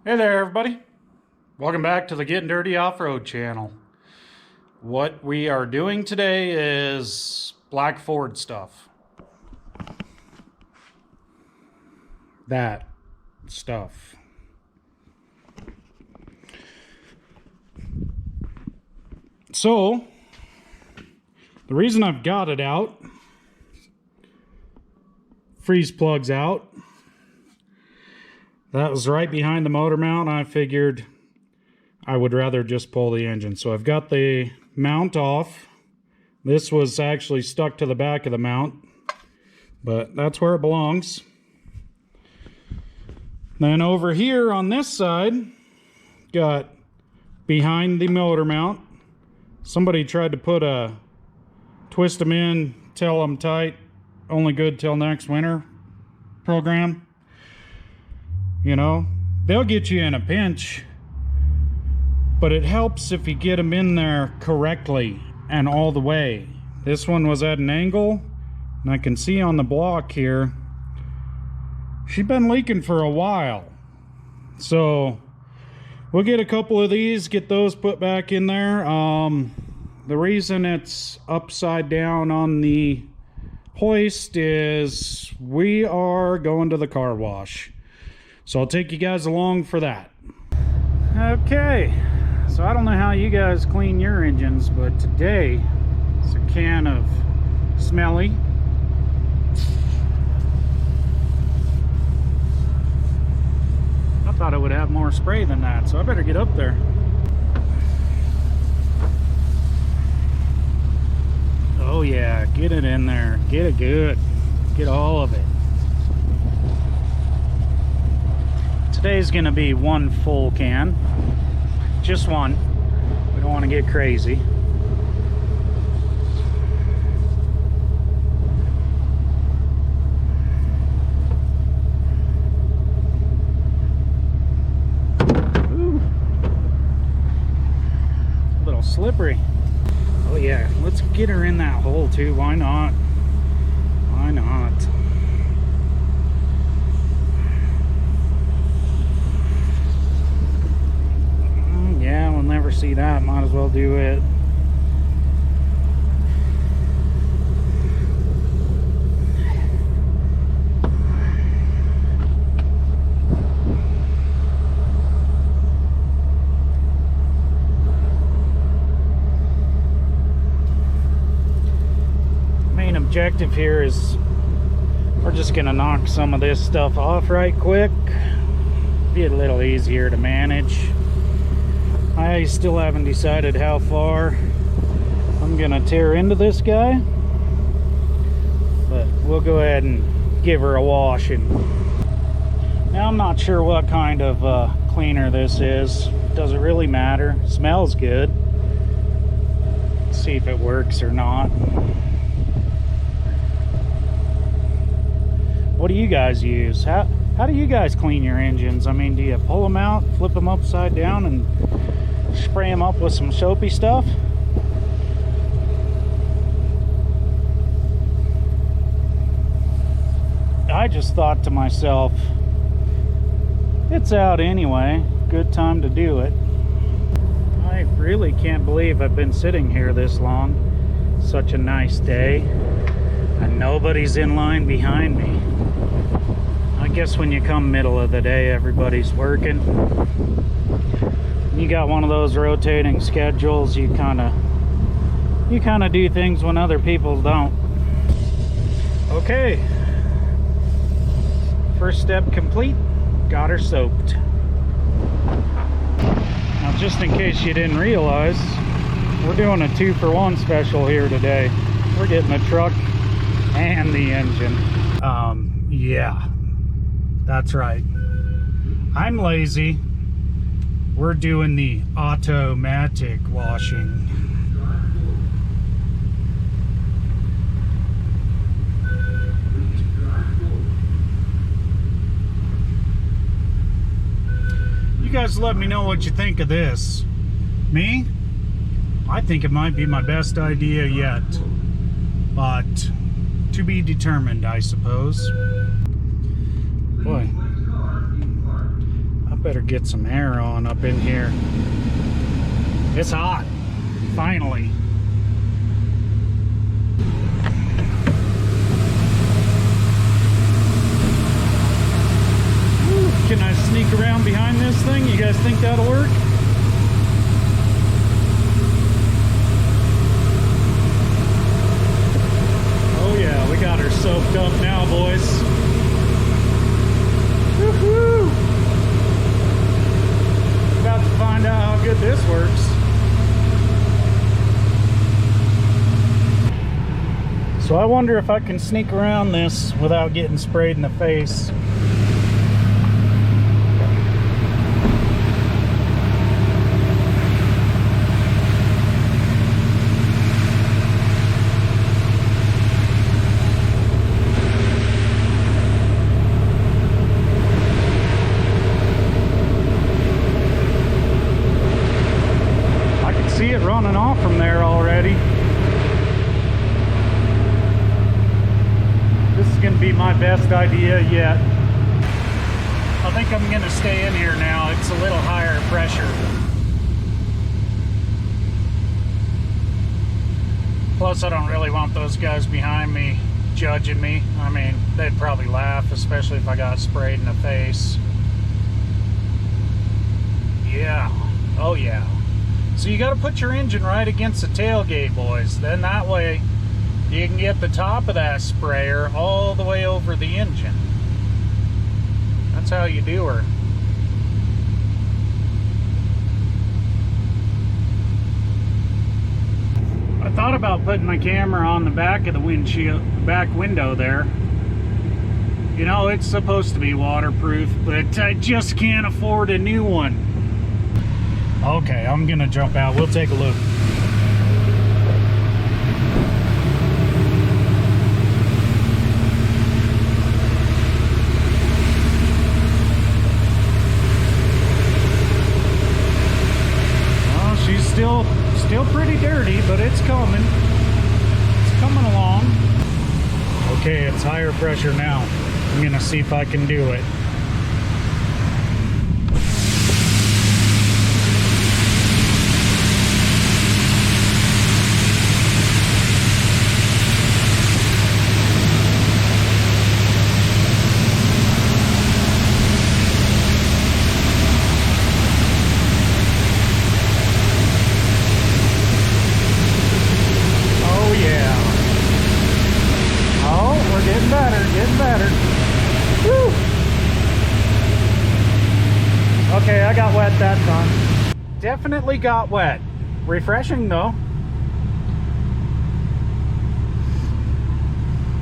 Hey there, everybody. Welcome back to the Getting Dirty Off-Road channel. What we are doing today is black Ford stuff. That stuff. So, the reason I've got it out, freeze plugs out. That was right behind the motor mount. I figured I would rather just pull the engine. So I've got the mount off. This was actually stuck to the back of the mount, but that's where it belongs. Then over here on this side, got behind the motor mount. Somebody tried to put a twist them in, tell them tight, only good till next winter program. You know, they'll get you in a pinch, but it helps if you get them in there correctly and all the way. This one was at an angle, and I can see on the block here, she's been leaking for a while. So we'll get a couple of these, get those put back in there. The reason it's upside down on the hoist is we are going to the car wash. So I'll take you guys along for that. Okay, so I don't know how you guys clean your engines, but today it's a can of Smelly. I thought it would have more spray than that, so I better get up there. Oh yeah, get it in there, get it good, get all of it. Today's gonna be one full can, just one. We don't want to get crazy. Ooh. A little slippery. Oh yeah, let's get her in that hole too. Why not? Why not? Yeah, we'll never see that. Might as well do it. Main objective here is we're just gonna knock some of this stuff off right quick. Be a little easier to manage. I still haven't decided how far I'm gonna tear into this guy, but we'll go ahead and give her a wash. And now I'm not sure what kind of cleaner this is. Does it really matter? Smells good. Let's see if it works or not. What do you guys use? How do you guys clean your engines? I mean, do you pull them out, flip them upside down, and spray them up with some soapy stuff? I just thought to myself, it's out anyway, good time to do it. I really can't believe I've been sitting here this long. Such a nice day, and nobody's in line behind me. I guess when you come middle of the day, everybody's working. You got one of those rotating schedules, you kind of do things when other people don't. Okay, first step complete. Got her soaked. Now, just in case you didn't realize, we're doing a 2-for-1 special here today. We're getting the truck and the engine. Yeah, that's right, I'm lazy. We're doing the automatic washing. You guys let me know what you think of this. Me? I think it might be my best idea yet. But to be determined, I suppose. Boy, Better get some air on up in here. It's hot, finally. Can I sneak around behind this thing? You guys think that'll work? Oh yeah, we got her soaked up now, boys. Woohoo! About to find out how good this works. So I wonder if I can sneak around this without getting sprayed in the face. See it running off from there already. This is going to be my best idea yet. I think I'm going to stay in here now. It's a little higher pressure. Plus, I don't really want those guys behind me judging me. I mean, they'd probably laugh, especially if I got sprayed in the face. Yeah. Oh yeah. So you got to put your engine right against the tailgate, boys. Then that way you can get the top of that sprayer all the way over the engine. That's how you do her. I thought about putting my camera on the back of the windshield, back window there. You know, it's supposed to be waterproof, but I just can't afford a new one. Okay, I'm gonna jump out. We'll take a look. Well, she's still pretty dirty, but it's coming. It's coming along. Okay, it's higher pressure now. I'm gonna see if I can do it. Okay, I got wet that time. Definitely got wet. Refreshing though.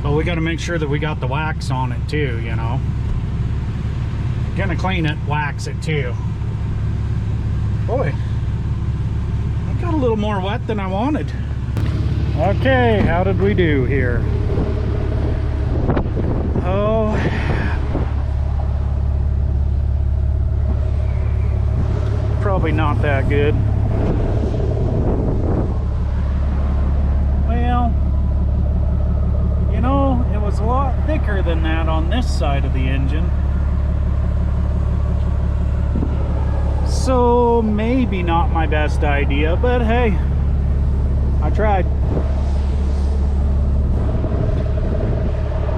But we got to make sure that we got the wax on it too, you know. Gonna clean it, wax it too. Boy, I got a little more wet than I wanted. Okay, how did we do here? Oh, probably not that good. Well, you know, it was a lot thicker than that on this side of the engine. So maybe not my best idea, but hey, I tried.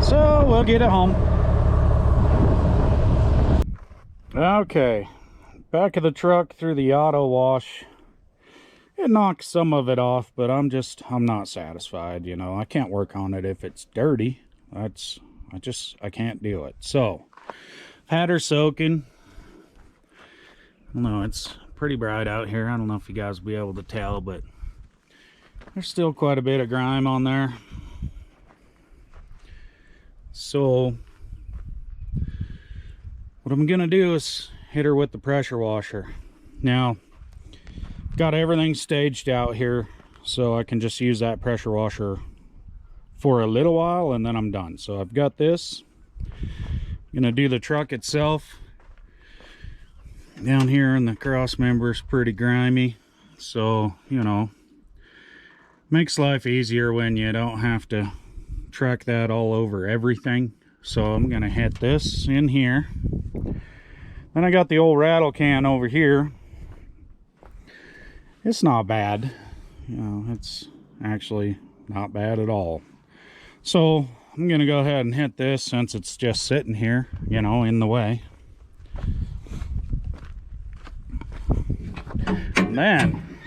So we'll get it home. Okay. Back of the truck through the auto wash. It knocked some of it off, but I'm not satisfied, you know. I can't work on it if it's dirty. I can't do it. So, had her soaking. I don't know, it's pretty bright out here. I don't know if you guys will be able to tell, but there's still quite a bit of grime on there. So, what I'm gonna do is hit her with the pressure washer. Now, got everything staged out here, so I can just use that pressure washer for a little while and then I'm done. So I've got this. I'm gonna do the truck itself. Down here in the cross member is pretty grimy, so you know, makes life easier when you don't have to track that all over everything. So I'm gonna hit this in here. Then I got the old rattle can over here. It's not bad. You know, it's actually not bad at all. So I'm gonna go ahead and hit this since it's just sitting here, you know, in the way. And then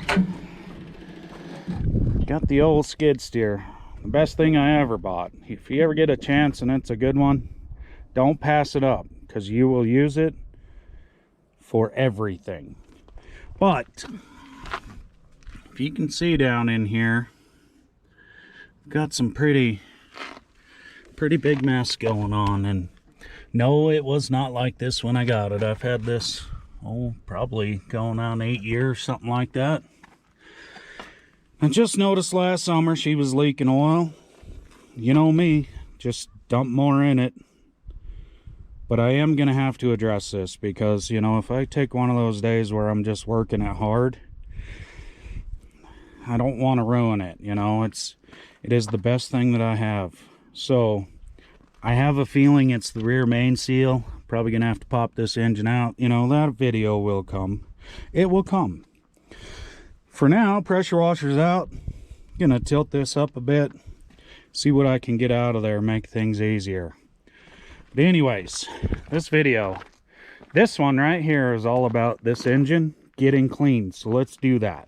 got the old skid steer. The best thing I ever bought. If you ever get a chance and it's a good one, don't pass it up, because you will use it for everything. But if you can see down in here, got some pretty big mess going on. And no, it was not like this when I got it. I've had this, oh, probably going on 8 years, something like that. I just noticed last summer she was leaking oil. You know me, just dump more in it. But I am gonna have to address this, because, you know, if I take one of those days where I'm just working it hard, I don't want to ruin it. You know, it is the best thing that I have. So I have a feeling it's the rear main seal. Probably gonna have to pop this engine out. You know, that video will come. It will come. For now, pressure washer's out. Gonna tilt this up a bit, see what I can get out of there, make things easier. But anyways, this video, this one right here is all about this engine getting clean. So let's do that.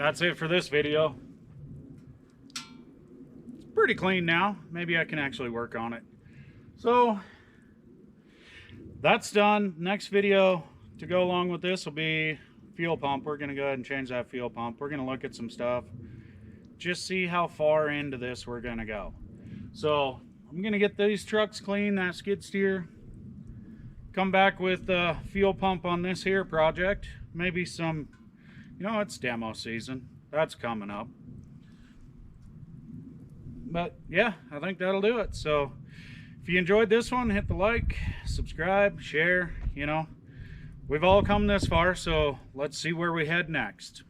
that's it for this video. It's pretty clean now. Maybe I can actually work on it. So that's done. Next video to go along with this will be fuel pump. We're going to go ahead and change that fuel pump. We're going to look at some stuff. Just see how far into this we're going to go. So I'm going to get these trucks clean, that skid steer. Come back with a fuel pump on this here project. Maybe some, you know, it's demo season. That's coming up. But yeah, I think that'll do it. So if you enjoyed this one, hit the like, subscribe, share. You know, we've all come this far, so let's see where we head next.